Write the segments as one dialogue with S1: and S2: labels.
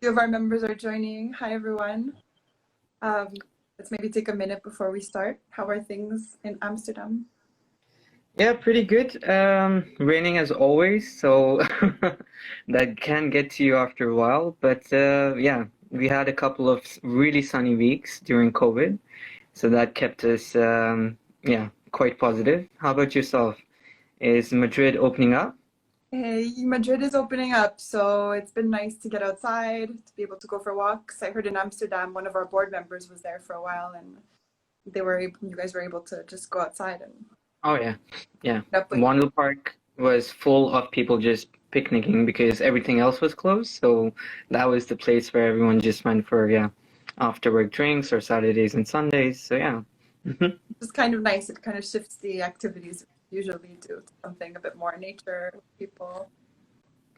S1: few of our members are joining. Hi, everyone. Um, let's maybe take a minute before we start. How are things in Amsterdam?
S2: Yeah, pretty good. Raining as always, so that can get to you after a while. But yeah, we had a couple of really sunny weeks during COVID, so that kept us yeah, quite positive. How about yourself? Is Madrid opening up?
S1: Hey, Madrid is opening up, so it's been nice to get outside, to be able to go for walks. I heard in Amsterdam, one of our board members was there for a while, and you guys were able to just go outside and
S2: Oh yeah, yeah.
S1: meet up with.
S2: Wandle Park was full of people just picnicking because everything else was closed. So that was the place where everyone just went for, yeah, after work drinks or Saturdays and Sundays. So yeah.
S1: It's kind of nice. It kind of shifts the activities we usually do to something a bit more nature with people.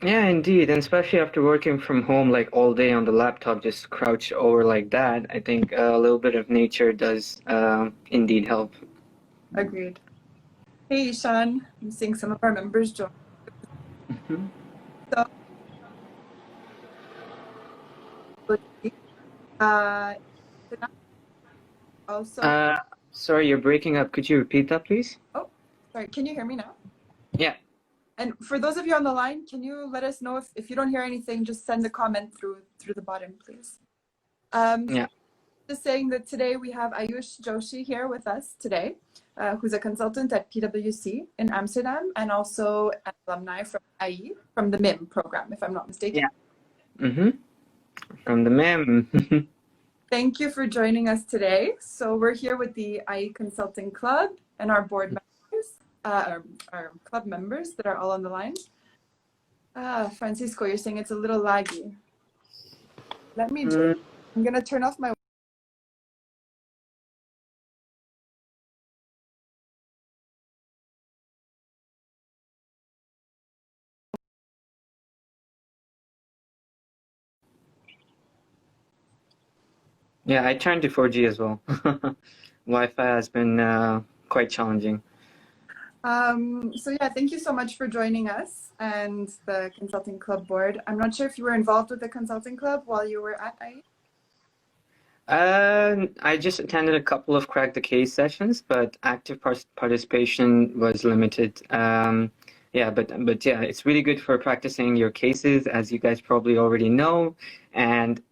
S2: Yeah, indeed. And especially after working from home like all day on the laptop, just crouched over like that, I think a little bit of nature does indeed help.
S1: Agreed. Hey, Ishan. I'm seeing some of our members join.
S2: Mhm.
S1: So, uh, also,
S2: Uh, Sorry, you're breaking up. Could you repeat that, please?
S1: oh, sorry, can you hear me now?
S2: Yeah.
S1: And for those of you on the line, can you let us know if you don't hear anything, just send a comment through the bottom, please.
S2: Yeah.
S1: Just saying that today we have Ayush Joshi here with us today, who's a consultant at PwC in Amsterdam and also an alumni from IE, from the MIM program, if I'm not mistaken.
S2: Yeah. Mm-hmm. From the mem.
S1: Thank you for joining us today. So we're here with the IE Consulting Club and our board members, our club members that are all on the line. Francisco, you're saying it's a little laggy. Let me just, I'm going to turn off my.
S2: Yeah, I turned to 4G as well. Wi-Fi has been quite challenging.
S1: So yeah, thank you so much for joining us and the Consulting Club board. I'm not sure if you were involved with the Consulting Club while you were at IE.
S2: I just attended a couple of Crack the Case sessions, but active participation was limited. Yeah, but yeah, it's really good for practicing your cases, as you guys probably already know. And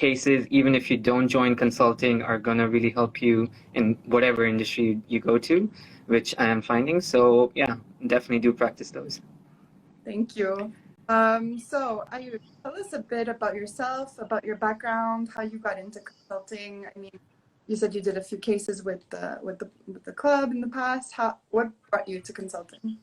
S2: cases, even if you don't join consulting, are gonna really help you in whatever industry you go to, which I am finding. So yeah, definitely do practice those.
S1: Thank you. So Ayush, tell us a bit about yourself, about your background, how you got into consulting. I mean, you said you did a few cases with the club in the past. What brought you to consulting?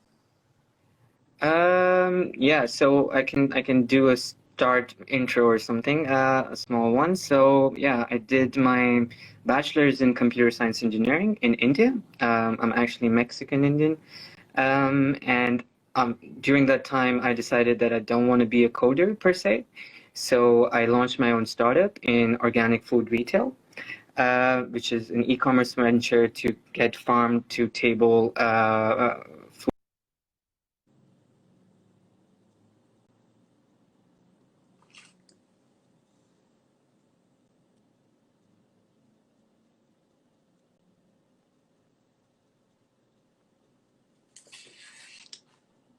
S2: Yeah, so I can do a start intro or something, a small one. So yeah, I did my bachelor's in computer science engineering in India. I'm actually Mexican Indian. And during that time, I decided that I don't want to be a coder per se. So I launched my own startup in organic food retail, which is an e-commerce venture to get farm to table food.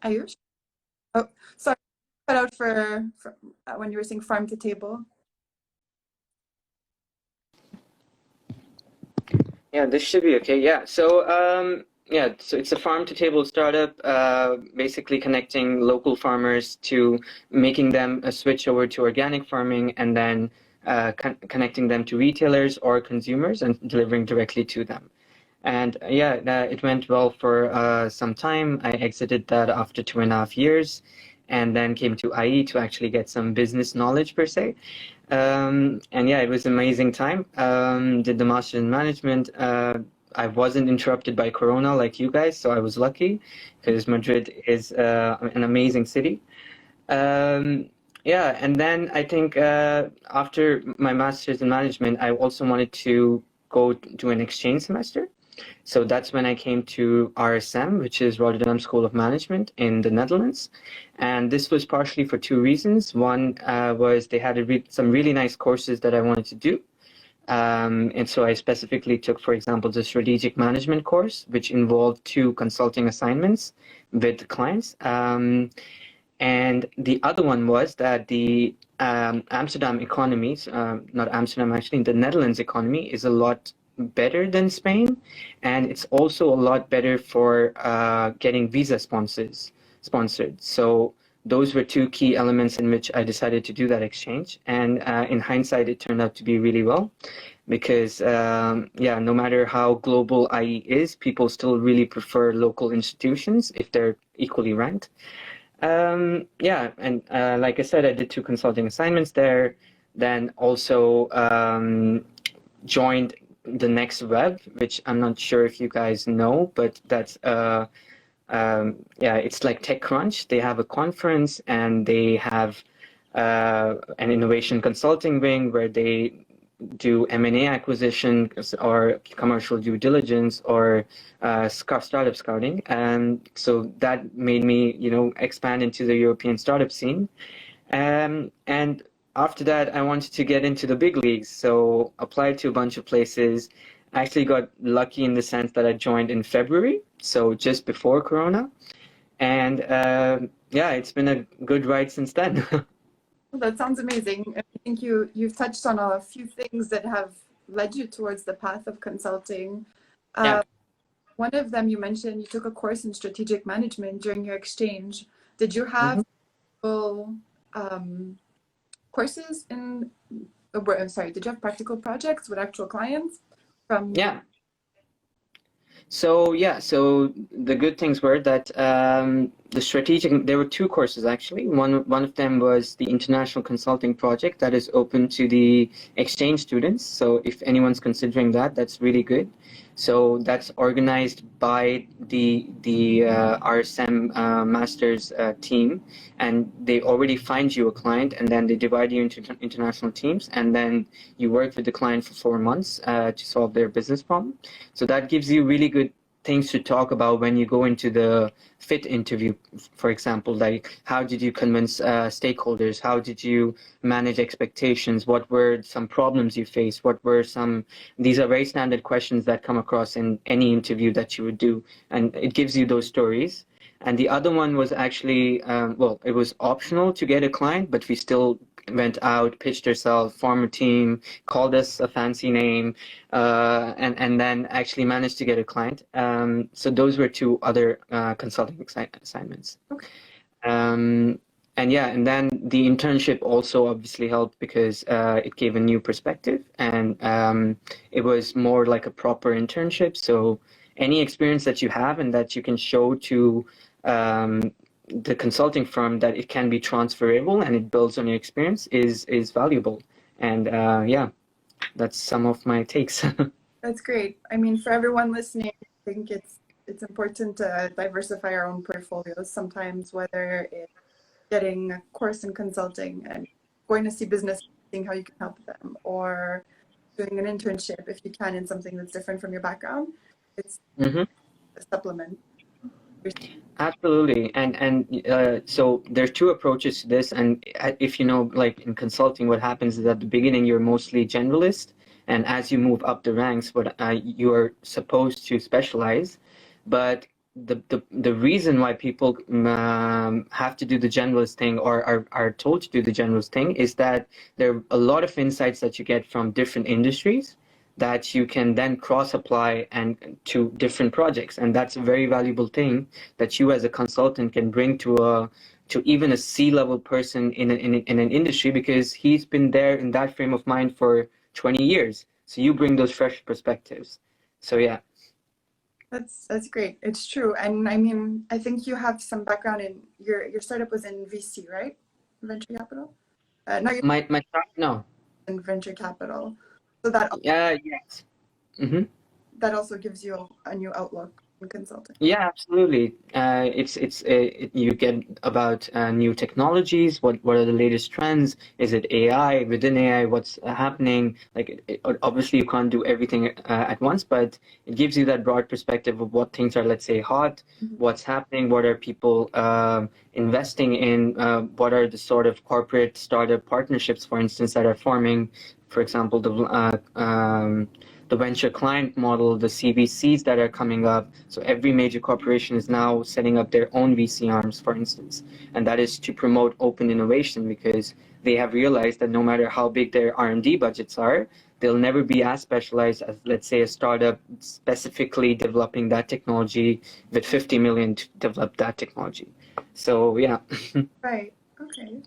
S1: Ayush? Oh, sorry, cut out for when you were saying farm to table.
S2: Yeah, this should be okay. Yeah. So, yeah, so it's a farm to table startup, basically connecting local farmers to making them a switch over to organic farming and then connecting them to retailers or consumers and delivering directly to them. And yeah, it went well for some time. I exited that after 2.5 years and then came to IE to actually get some business knowledge per se. And yeah, it was an amazing time. Did the master's in management. I wasn't interrupted by Corona like you guys, so I was lucky because Madrid is an amazing city. Um, yeah, and then I think after my master's in management, I also wanted to go to an exchange semester. So that's when I came to RSM, which is Rotterdam School of Management in the Netherlands. And this was partially for two reasons. One was they had some really nice courses that I wanted to do. And so I specifically took, for example, the strategic management course, which involved two consulting assignments with clients. And the other one was that the Amsterdam economy, not Amsterdam actually, the Netherlands economy is a lot better than Spain, and it's also a lot better for getting visa sponsored. So those were two key elements in which I decided to do that exchange. And in hindsight, it turned out to be really well because, yeah, no matter how global IE is, people still really prefer local institutions if they're equally ranked. Yeah, and like I said, I did two consulting assignments there, then also joined the Next Web, which I'm not sure if you guys know, but that's yeah, it's like TechCrunch. They have a conference and they have an innovation consulting wing where they do M&A acquisition or commercial due diligence or startup scouting. And so that made me, you know, expand into the European startup scene. And after that, I wanted to get into the big leagues. So applied to a bunch of places. I actually got lucky in the sense that I joined in February, so just before Corona. And yeah, it's been a good ride since then.
S1: That sounds amazing. I think you've touched on a few things that have led you towards the path of consulting.
S2: Yeah.
S1: One of them you mentioned you took a course in strategic management during your exchange. Did you have full courses in? I'm sorry. Did you have practical projects with actual clients from?
S2: Yeah. So yeah, so the good things were that the strategic, there were two courses actually. One of them was the international consulting project that is open to the exchange students. So if anyone's considering that, that's really good. So that's organized by the RSM masters team, and they already find you a client, and then they divide you into international teams, and then you work with the client for 4 months to solve their business problem. So that gives you really good things to talk about when you go into the fit interview, for example, like how did you convince stakeholders? How did you manage expectations? What were some problems you faced? What were these are very standard questions that come across in any interview that you would do. And it gives you those stories. And the other one was actually, well, it was optional to get a client, but we still went out, pitched ourselves, formed a team, called us a fancy name, and then actually managed to get a client. So those were two other consulting assignments.
S1: Okay.
S2: And yeah, and then the internship also obviously helped because it gave a new perspective, and it was more like a proper internship. So any experience that you have and that you can show to the consulting firm that it can be transferable and it builds on your experience is valuable. And yeah, that's some of my takes.
S1: That's great. I mean, for everyone listening, I think it's important to diversify our own portfolios. Sometimes, whether it's getting a course in consulting and going to see business, seeing how you can help them, or doing an internship if you can in something that's different from your background, it's a supplement.
S2: Absolutely. And so there's two approaches to this. And if you know, like in consulting, what happens is at the beginning, you're mostly generalist. And as you move up the ranks, you are supposed to specialize. But the reason why people have to do the generalist thing or are told to do the generalist thing is that there are a lot of insights that you get from different industries that you can then cross apply and to different projects, and that's a very valuable thing that you as a consultant can bring to even a C-level person in an industry, because he's been there in that frame of mind for 20 years. So you bring those fresh perspectives. So yeah.
S1: That's great. It's true. And I mean, I think you have some background in your startup was in VC, right? Venture capital? No,
S2: No.
S1: In venture capital. So that
S2: Yes. Mm-hmm.
S1: that also gives you a new outlook. consulting?
S2: Yeah, absolutely. You get about new technologies. What are the latest trends? Is it AI? Within AI, what's happening? Like obviously you can't do everything at once, but it gives you that broad perspective of what things are, let's say, hot, what's happening, what are people investing in, what are the sort of corporate startup partnerships, for instance, that are forming. For example, the venture client model, the CVCs that are coming up. So every major corporation is now setting up their own VC arms, for instance, and that is to promote open innovation because they have realized that no matter how big their R&D budgets are, they'll never be as specialized as, let's say, a startup specifically developing that technology with 50 million to develop that technology. So yeah.
S1: Right. Okay.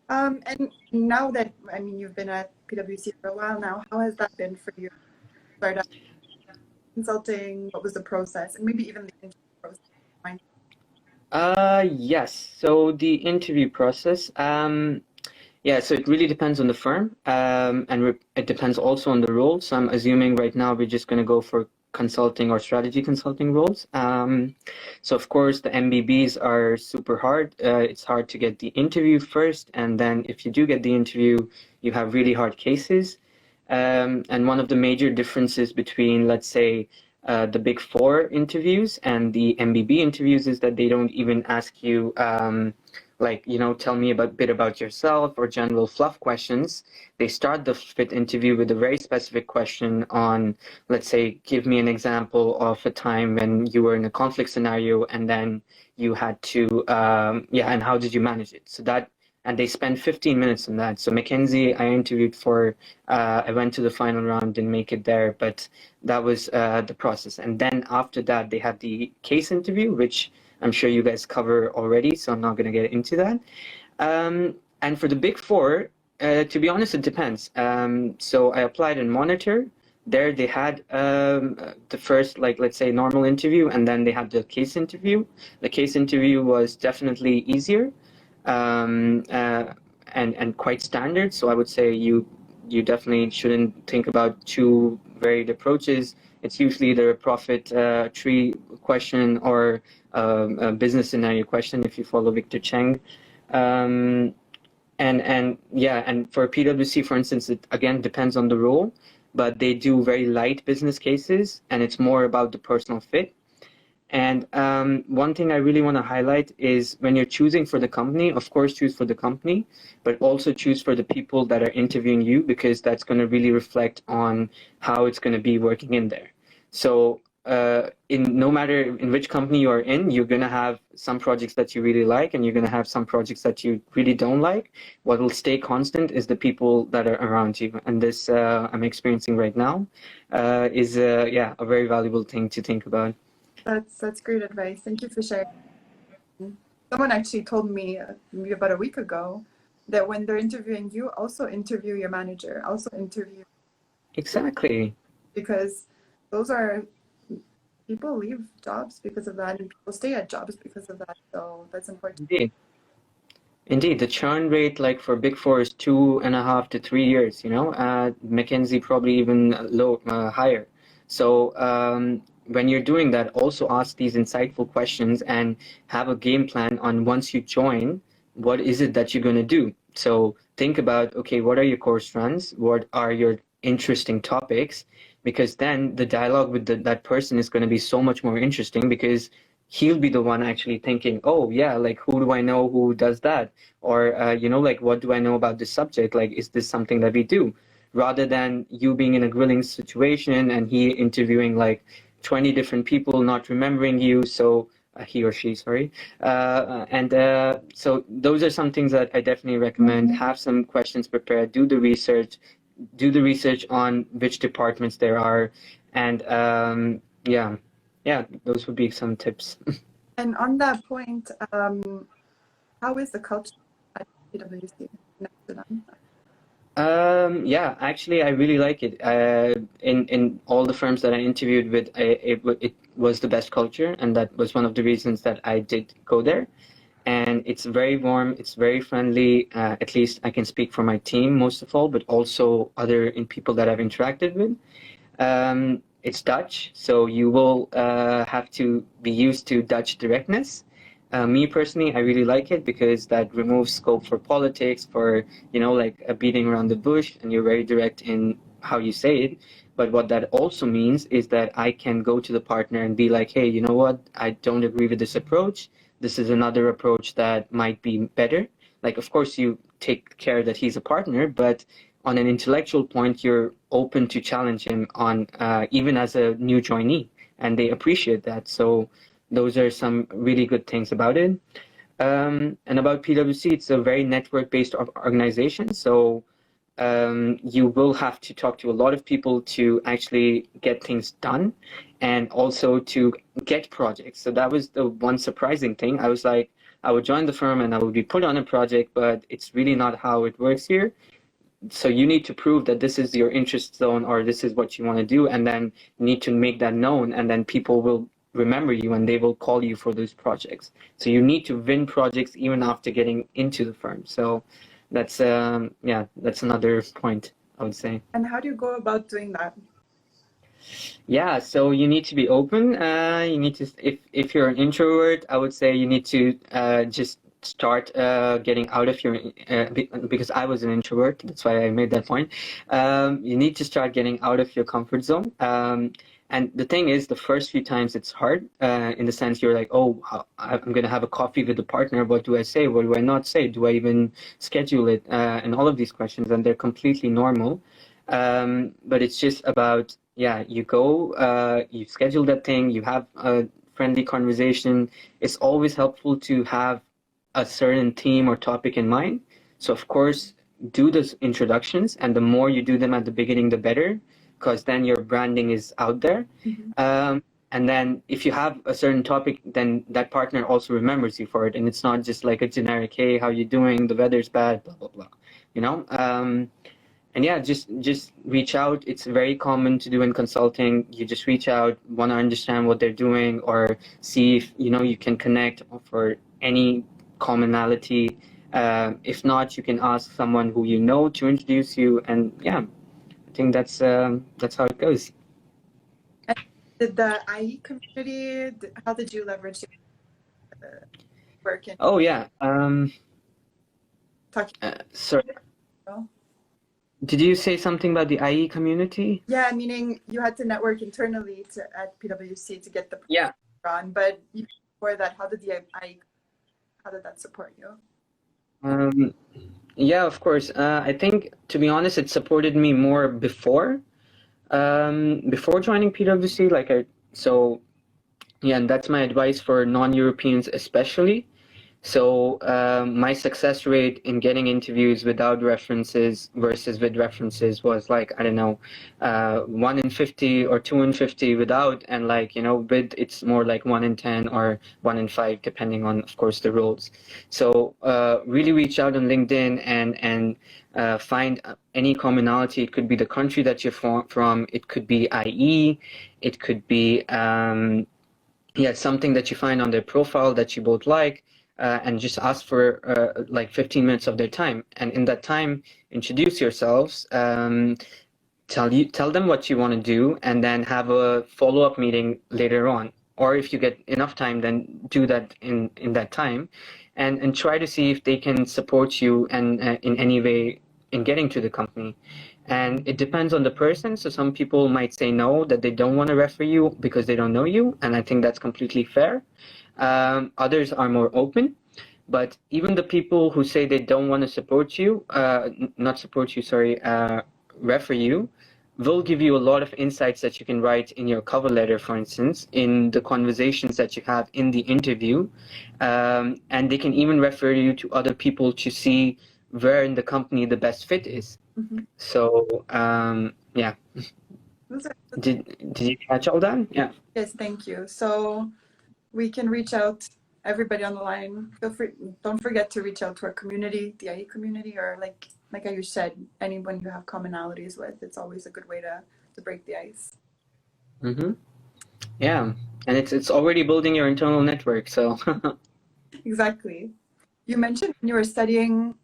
S1: And now that, I mean, you've been at PwC for a while now, how has that been for you? Start out consulting, what was the process, and maybe even the interview process?
S2: Yes. So the interview process, yeah, so it really depends on the firm, and it depends also on the role. So I'm assuming right now we're just going to go for consulting or strategy consulting roles. So of course the MBBs are super hard. It's hard to get the interview first, and then if you do get the interview, you have really hard cases. And one of the major differences between, let's say, the Big Four interviews and the MBB interviews is that they don't even ask you, like, tell me a bit about yourself or general fluff questions. They start the fit interview with a very specific question on, let's say, give me an example of a time when you were in a conflict scenario and then you had to, and how did you manage it? And they spend 15 minutes on that. So McKinsey, I interviewed for, I went to the final round, didn't make it there, but that was the process. And then after that, they have the case interview, which I'm sure you guys cover already, so I'm not going to get into that. And for the Big Four, to be honest, it depends. So I applied in Monitor. There they had the first, like, let's say, normal interview, and then they had the case interview. The case interview was definitely easier. And quite standard. So I would say you definitely shouldn't think about two varied approaches. It's usually either a profit tree question or a business scenario question if you follow Victor Cheng. And for PwC, for instance, it again depends on the role, but they do very light business cases, and it's more about the personal fit. And one thing I really want to highlight is when you're choosing for the company, of course, choose for the company, but also choose for the people that are interviewing you, because that's going to really reflect on how it's going to be working in there. So no matter in which company you are in, you're going to have some projects that you really like, and you're going to have some projects that you really don't like. What will stay constant is the people that are around you. And this I'm experiencing right now is a very valuable thing to think about.
S1: That's great advice. Thank you for sharing. Someone actually told me maybe about a week ago that when they're interviewing you, also interview your manager, also interview.
S2: Exactly.
S1: Because those are, people leave jobs because of that, and people stay at jobs because of that. So that's important.
S2: Indeed, the churn rate, like for Big Four, is 2.5 to 3 years. McKinsey probably even higher. So when you're doing that, also ask these insightful questions and have a game plan on once you join, what is it that you're going to do? So think about, okay, what are your core strengths? What are your interesting topics? Because then the dialogue with that person is going to be so much more interesting, because he'll be the one actually thinking, oh yeah, like who do I know who does that? Or, like what do I know about this subject? Like, is this something that we do? Rather than you being in a grilling situation and he interviewing like 20 different people, not remembering you. So he or she, sorry. So those are some things that I definitely recommend. Have some questions prepared, do the research on which departments there are. And those would be some tips.
S1: And on that point, how is the culture at PwC in Amsterdam?
S2: Actually, I really like it. In all the firms that I interviewed with, it was the best culture, and that was one of the reasons that I did go there. And it's very warm, it's very friendly. At least I can speak for my team most of all, but also other people that I've interacted with. it's Dutch, so you will have to be used to Dutch directness. Me personally, I really like it because that removes scope for politics, for, like a beating around the bush, and you're very direct in how you say it. But what that also means is that I can go to the partner and be like, hey, you know what? I don't agree with this approach. This is another approach that might be better. Like, of course, you take care that he's a partner, but on an intellectual point, you're open to challenge him on even as a new joinee, and they appreciate that. So those are some really good things about it. And about PwC, it's a very network-based organization. So you will have to talk to a lot of people to actually get things done and also to get projects. So that was the one surprising thing. I was like, I would join the firm and I would be put on a project, but it's really not how it works here. So you need to prove that this is your interest zone or this is what you want to do, and then you need to make that known, and then people will remember you and they will call you for those projects. So you need to win projects even after getting into the firm. So that's that's another point, I would say.
S1: And how do you go about doing that?
S2: Yeah, so you need to be open. You need to, if you're an introvert, I would say you need to just start getting out of your, because I was an introvert, that's why I made that point. You need to start getting out of your comfort zone. And the thing is, the first few times it's hard, in the sense you're like, oh, I'm going to have a coffee with a partner. What do I say? What do I not say? Do I even schedule it? And all of these questions, and they're completely normal. But it's just about, you go, you schedule that thing, you have a friendly conversation. It's always helpful to have a certain theme or topic in mind. So of course, do those introductions, and the more you do them at the beginning, the better, because then your branding is out there. Mm-hmm. And then if you have a certain topic, then that partner also remembers you for it. And it's not just like a generic, hey, how you doing? The weather's bad, blah, blah, blah, and yeah, just reach out. It's very common to do in consulting. You just reach out, want to understand what they're doing, or see if you can connect for any commonality. If not, you can ask someone who you know to introduce you. And yeah, I think that's how it goes.
S1: And did the IE community? How did you leverage work in?
S2: Oh yeah. Sorry. Did you say something about the IE community?
S1: Yeah, meaning you had to network internally at PwC to get the
S2: project
S1: on. But before that, how did that support you?
S2: Yeah, of course. I think, to be honest, it supported me more before joining PwC. And that's my advice for non-Europeans especially. So my success rate in getting interviews without references versus with references was like, I don't know, 1 in 50 or 2 in 50 without, and with it's more like 1 in 10 or 1 in 5, depending on, of course, the roles. So really reach out on LinkedIn and find any commonality. It could be the country that you're from. It could be IE. It could be something that you find on their profile that you both like. And just ask for 15 minutes of their time, and in that time, introduce yourselves, tell them what you want to do, and then have a follow-up meeting later on. Or if you get enough time, then do that in that time, and try to see if they can support you and in any way in getting to the company. And it depends on the person. So some people might say no, that they don't want to refer you because they don't know you, and I think that's completely fair. Others are more open, but even the people who say they don't want to support you, refer you, will give you a lot of insights that you can write in your cover letter, for instance, in the conversations that you have in the interview. And they can even refer you to other people to see where in the company the best fit is. Mm-hmm. So, yeah. Did you catch all that? Yeah.
S1: Yes, thank you. So we can reach out, everybody on the line. Feel free, don't forget to reach out to our community, the IE community, or like Ayush said, anyone you have commonalities with. It's always a good way to break the ice.
S2: Mm-hmm. Yeah, and it's already building your internal network, so.
S1: Exactly. You mentioned when you were studying,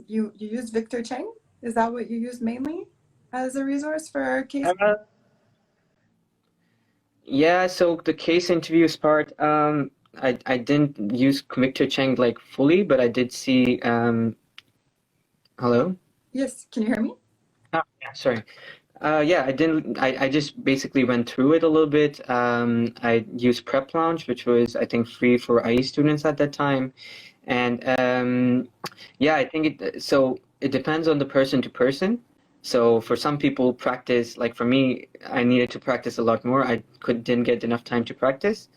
S1: you used Victor Cheng. Is that what you used mainly as a resource for cases?
S2: Yeah, so the case interviews part, I didn't use Victor Cheng like fully, but I did see hello?
S1: Yes, can you hear me?
S2: Oh, yeah, sorry. Yeah, I didn't. I just basically went through it a little bit. I used Prep Lounge, which was I think free for IE students at that time, and yeah, I think it depends on the person to person. So for some people, practice like for me, I needed to practice a lot more. I didn't get enough time to practice.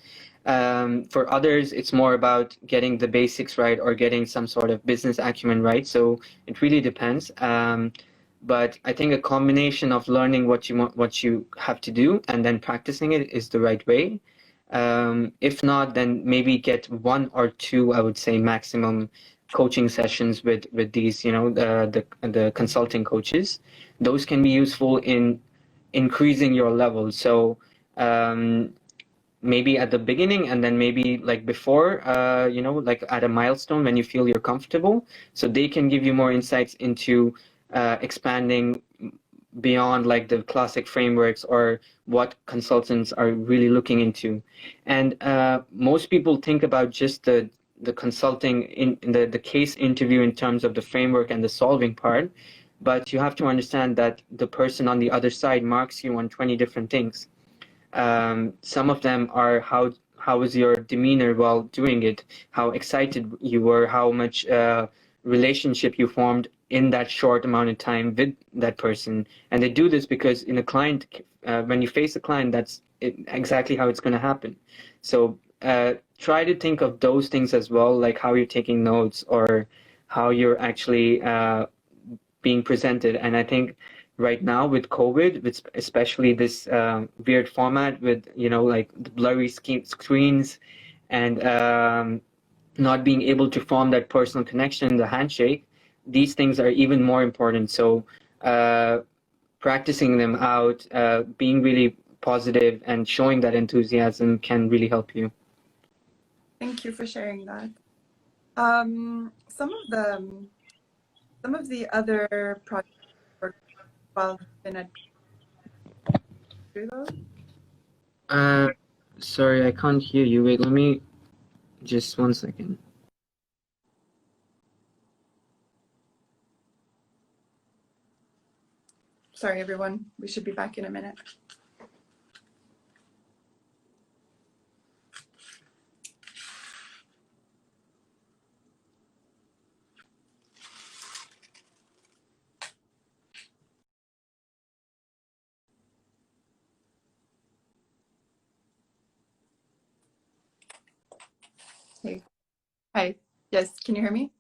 S2: For others, it's more about getting the basics right or getting some sort of business acumen right. So it really depends. But I think a combination of learning what you want, what you have to do, and then practicing it is the right way. If not, then maybe get one or two, I would say, maximum coaching sessions with these, the consulting coaches. Those can be useful in increasing your level. So maybe at the beginning and then maybe like before, like at a milestone when you feel you're comfortable. So they can give you more insights into expanding beyond like the classic frameworks or what consultants are really looking into. And most people think about just the consulting in the case interview in terms of the framework and the solving part. But you have to understand that the person on the other side marks you on 20 different things. Some of them are how was your demeanor while doing it, how excited you were, how much relationship you formed in that short amount of time with that person. And they do this because in a client, when you face a client, exactly how it's going to happen. So try to think of those things as well, like how you're taking notes or how you're actually being presented. And I think right now with COVID, with especially this weird format with, like the blurry screens and not being able to form that personal connection, the handshake, these things are even more important. So practicing them out, being really positive and showing that enthusiasm can really help you.
S1: Thank you for sharing that. Some of the other projects work while been at though.
S2: Sorry, I can't hear you. Wait, let me just 1 second.
S1: Sorry, everyone. We should be back in a minute. Hey. Hi. Yes, can you hear me?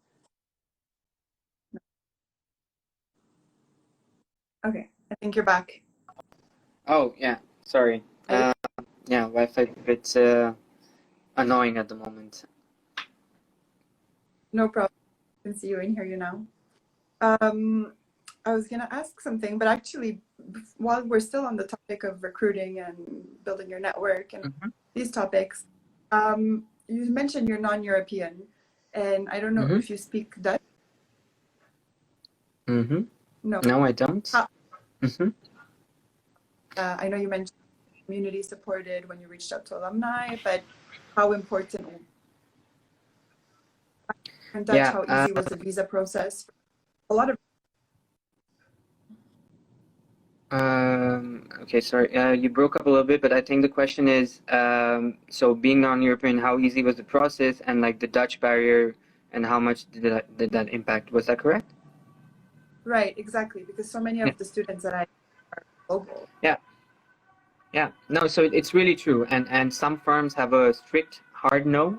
S1: Okay, I think you're back.
S2: Oh, yeah, sorry.
S1: Hi.
S2: Yeah, Wi-Fi it's annoying at the moment.
S1: No problem. I can see you and hear you now. I was going to ask something, but actually, while we're still on the topic of recruiting and building your network and these topics, you mentioned you're non-European, and I don't know if you speak Dutch. No.
S2: No, I don't.
S1: I know you mentioned community supported when you reached out to alumni, but how important in Dutch, how easy was the visa process? A lot of
S2: Okay, sorry. You broke up a little bit, but I think the question is, so being non-European, how easy was the process and like the Dutch barrier and how much did that impact? Was that correct?
S1: Right, exactly, because so many of the students that I are global.
S2: Yeah. Yeah. No, so it's really true. And some firms have a strict hard no.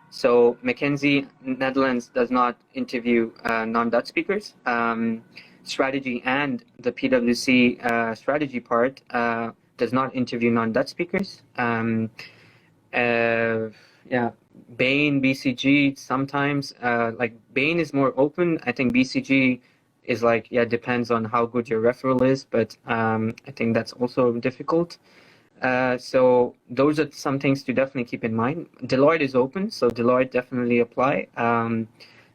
S2: So McKinsey Netherlands does not interview non-Dutch speakers. Strategy and the PwC strategy part does not interview non-Dutch speakers. Yeah, Bain, BCG sometimes. Like Bain is more open. I think BCG is like, yeah, depends on how good your referral is, but I think that's also difficult. So those are some things to definitely keep in mind. Deloitte is open, so Deloitte definitely apply.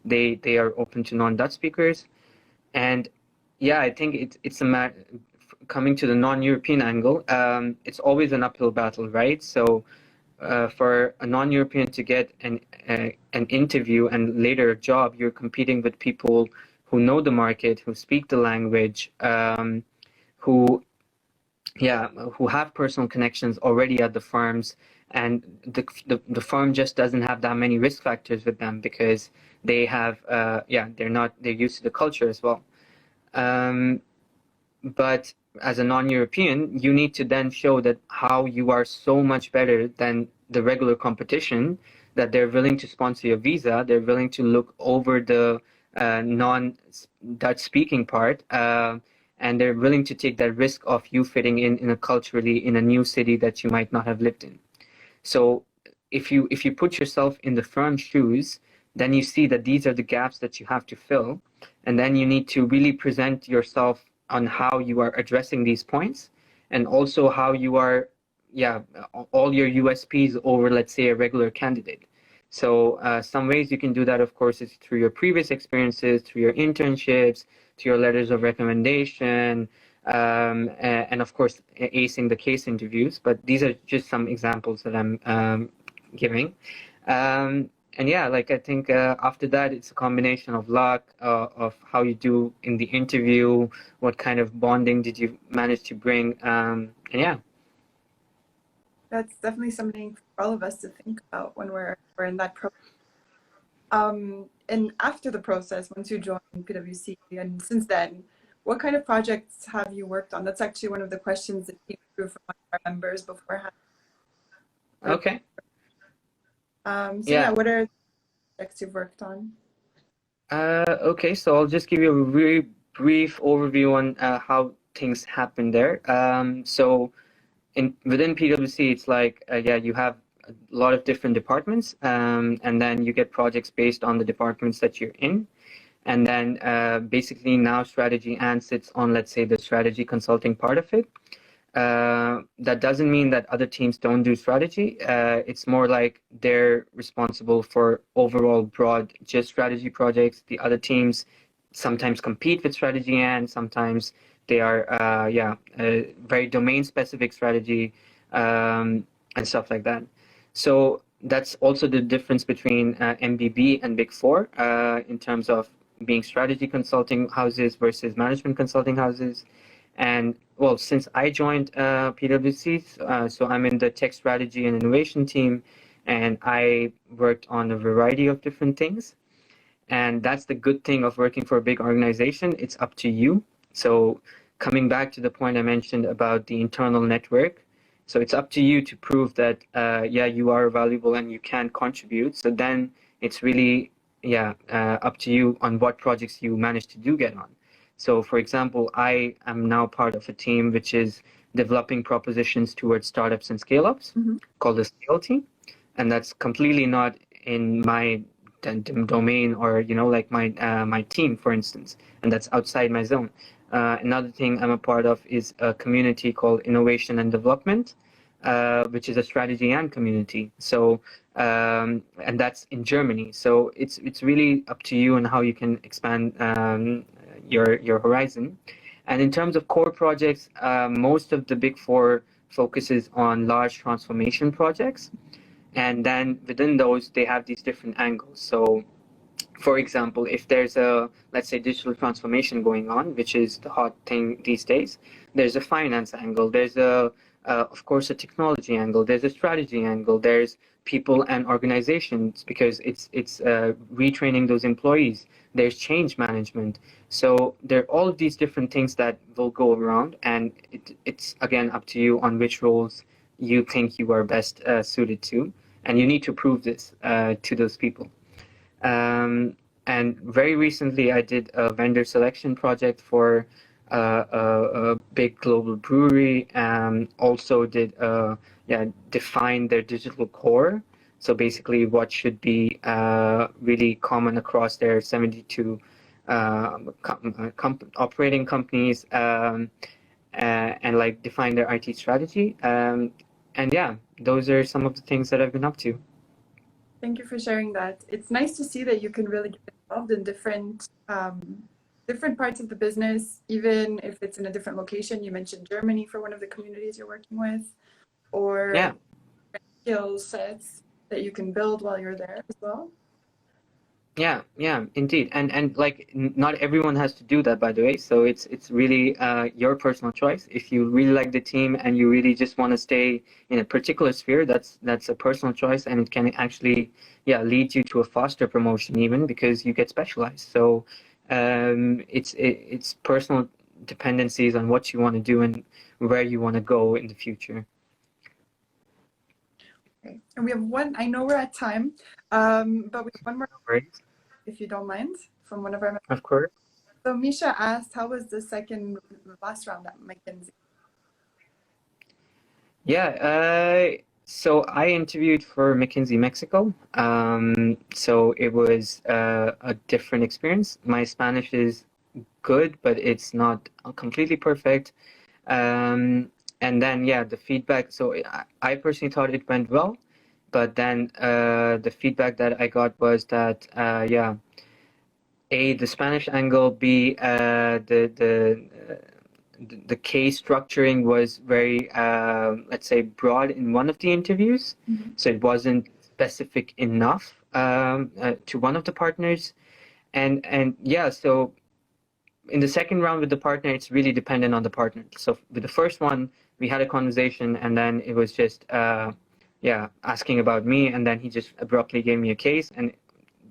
S2: They are open to non-Dutch speakers, and yeah, I think it's a matter coming to the non-European angle, it's always an uphill battle, right? So for a non-European to get an interview and later a job, you're competing with people who know the market, who speak the language, who yeah, who have personal connections already at the firms, and the firm just doesn't have that many risk factors with them because they have they're used to the culture as well. Um, but as a non-European, you need to then show that how you are so much better than the regular competition that they're willing to sponsor your visa, they're willing to look over the non-Dutch speaking part, and they're willing to take that risk of you fitting in a culturally in a new city that you might not have lived in. So if you put yourself in the firm's shoes, then you see that these are the gaps that you have to fill, and then you need to really present yourself on how you are addressing these points, and also how you are, all your USPs over, let's say, a regular candidate. So some ways you can do that, of course, is through your previous experiences, through your internships, to your letters of recommendation, and of course, acing the case interviews. But these are just some examples that I'm giving. And yeah, like I think after that, it's a combination of luck, of how you do in the interview, what kind of bonding did you manage to bring, and yeah.
S1: That's definitely something for all of us to think about when we're in that process. And after the process, once you join PwC, and since then, what kind of projects have you worked on? That's actually one of the questions that came through from one of our members beforehand.
S2: Okay.
S1: So yeah, what are the projects you've worked on?
S2: Okay, so I'll just give you a really brief overview on how things happen there. So within PwC, it's like you have a lot of different departments, and then you get projects based on the departments that you're in. And then basically now Strategy and sits on, let's say, the strategy consulting part of it. That doesn't mean that other teams don't do strategy. It's more like they're responsible for overall broad just strategy projects. The other teams sometimes compete with strategy, and sometimes they are very domain specific strategy, and stuff like that. So that's also the difference between MBB and Big Four in terms of being strategy consulting houses versus management consulting houses. And well, since I joined PwC, so I'm in the tech strategy and innovation team, and I worked on a variety of different things. And that's the good thing of working for a big organization. It's up to you. So coming back to the point I mentioned about the internal network, so it's up to you to prove that, you are valuable and you can contribute. So then it's really, up to you on what projects you manage to do get on. So for example, I am now part of a team which is developing propositions towards startups and scale-ups called the Scale team. And that's completely not in my domain, or like my team, for instance, and that's outside my zone. Another thing I'm a part of is a community called Innovation and Development, which is a strategy and community. So and that's in Germany. So it's really up to you and how you can expand your horizon. And in terms of core projects, most of the Big Four focuses on large transformation projects. And then within those, they have these different angles. So for example, if there's a, let's say, digital transformation going on, which is the hot thing these days, there's a finance angle, there's of course, a technology angle, there's a strategy angle, there's people and organizations, because it's retraining those employees, there's change management. So there are all of these different things that will go around, and it's again up to you on which roles you think you are best suited to, and you need to prove this to those people. And very recently, I did a vendor selection project for a big global brewery. Also did define their digital core. So basically, what should be really common across their 72 operating companies, and like define their IT strategy. And yeah, those are some of the things that I've been up to.
S1: Thank you for sharing that. It's nice to see that you can really get involved in different different parts of the business, even if it's in a different location. You mentioned Germany for one of the communities you're working with, or
S2: Yeah.
S1: skill sets that you can build while you're there as well.
S2: Yeah, yeah, indeed. And like not everyone has to do that, by the way. So it's really your personal choice. If you really like the team and you really just want to stay in a particular sphere, that's a personal choice, and it can actually, yeah, lead you to a faster promotion even because you get specialized. So it's personal dependencies on what you want to do and where you want to go in the future.
S1: Okay. And we have one, I know we're at time, but we have one more,
S2: Right?
S1: if you don't mind, from one of our members.
S2: Of course.
S1: So Misha asked, how was the last round at McKinsey?
S2: Yeah, so I interviewed for McKinsey Mexico. So it was a different experience. My Spanish is good, but it's not completely perfect. And then, yeah, the feedback. So I personally thought it went well, but then the feedback that I got was that, yeah, A, the Spanish angle, B, the case structuring was very, let's say, broad in one of the interviews.
S1: Mm-hmm.
S2: So it wasn't specific enough to one of the partners. And yeah, so in the second round with the partner, it's really dependent on the partner. So with the first one, we had a conversation, and then it was just, yeah, asking about me, and then he just abruptly gave me a case, and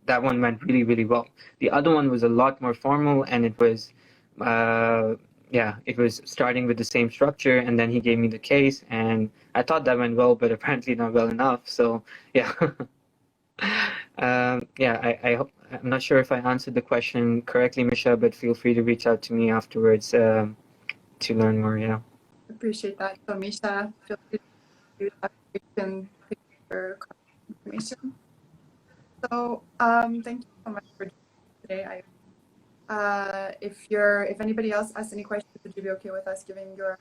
S2: that one went really, really well. The other one was a lot more formal, and it was, yeah, it was starting with the same structure, and then he gave me the case, and I thought that went well, but apparently not well enough. So, yeah. Yeah, I hope, I'm not sure if I answered the question correctly, Misha, but feel free to reach out to me afterwards to learn more. Yeah.
S1: Appreciate that. So Misha, feel free to can pick your information. So thank you so much for today. If anybody else asks any questions, would you be okay with us giving your?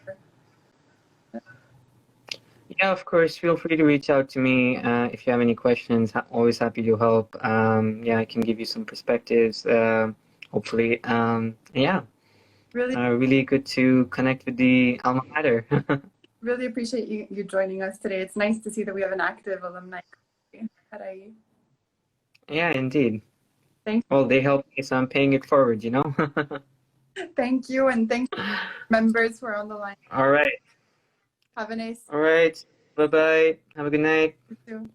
S2: Yeah, of course. Feel free to reach out to me if you have any questions. Always happy to help. Yeah, I can give you some perspectives. Hopefully. Yeah.
S1: Really,
S2: Really good to connect with the alma mater.
S1: really appreciate you joining us today. It's nice to see that we have an active alumni at IE.
S2: Yeah, indeed.
S1: Thank
S2: Well, they help me, so I'm paying it forward, you know?
S1: thank you, and thank you members who are on the line.
S2: All right.
S1: Have a nice
S2: All right. Bye-bye. Have a good night.
S1: day too.